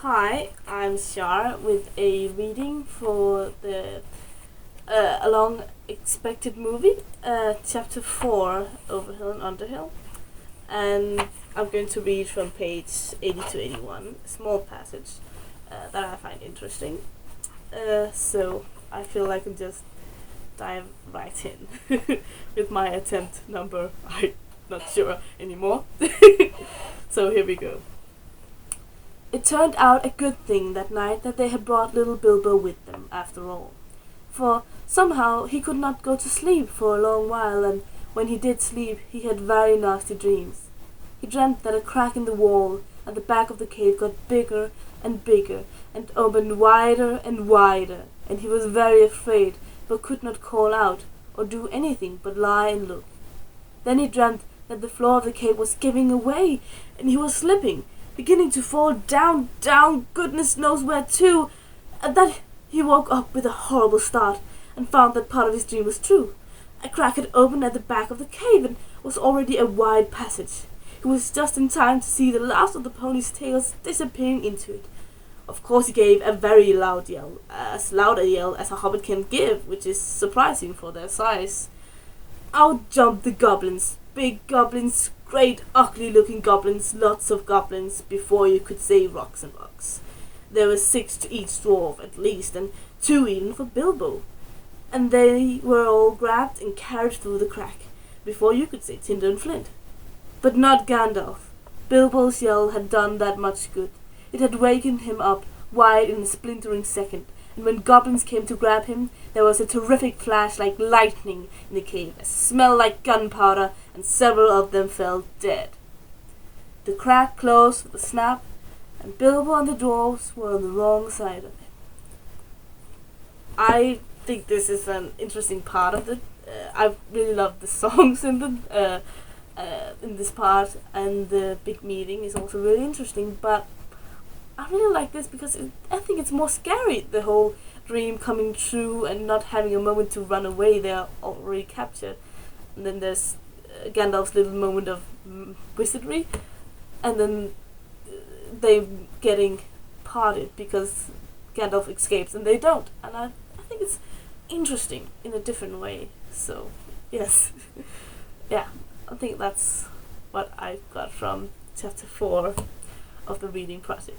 Hi, I'm Shar with a reading for the A Long Expected Movie, Chapter 4, Overhill and Underhill. And I'm going to read from page 80 to 81, a small passage that I find interesting. So I feel like I can just dive right in with my attempt number. I'm not sure anymore. So here we go. It turned out a good thing that night that they had brought little Bilbo with them, after all. For somehow he could not go to sleep for a long while, and when he did sleep he had very nasty dreams. He dreamt that a crack in the wall at the back of the cave got bigger and bigger, and opened wider and wider, and he was very afraid, but could not call out, or do anything but lie and look. Then he dreamt that the floor of the cave was giving away, and he was slipping, beginning to fall down, goodness knows where to. At that he woke up with a horrible start, and found that part of his dream was true. A crack had opened at the back of the cave, and was already a wide passage. He was just in time to see the last of the pony's tails disappearing into it. Of course he gave a very loud yell, as loud a yell as a hobbit can give, which is surprising for their size. Out jumped the goblins, big goblins, great ugly-looking goblins, lots of goblins, before you could say rocks and rocks. There were 6 to each dwarf at least, and 2 even for Bilbo. And they were all grabbed and carried through the crack, before you could say tinder and flint. But not Gandalf. Bilbo's yell had done that much good. It had wakened him up wide in a splintering second, and when goblins came to grab him, there was a terrific flash like lightning in the cave, a smell like gunpowder, and several of them fell dead. The crack closed with a snap, and Bilbo and the dwarves were on the wrong side of it. I think this is an interesting part of it. I really love the songs in this part, and the big meeting is also really interesting, but I really like this because I think it's more scary, the whole dream coming true and not having a moment to run away. They are already captured. And then there's Gandalf's little moment of wizardry, and then they getting parted because Gandalf escapes and they don't. And I think it's interesting in a different way. So, yes. Yeah, I think that's what I got from chapter 4 of the reading project.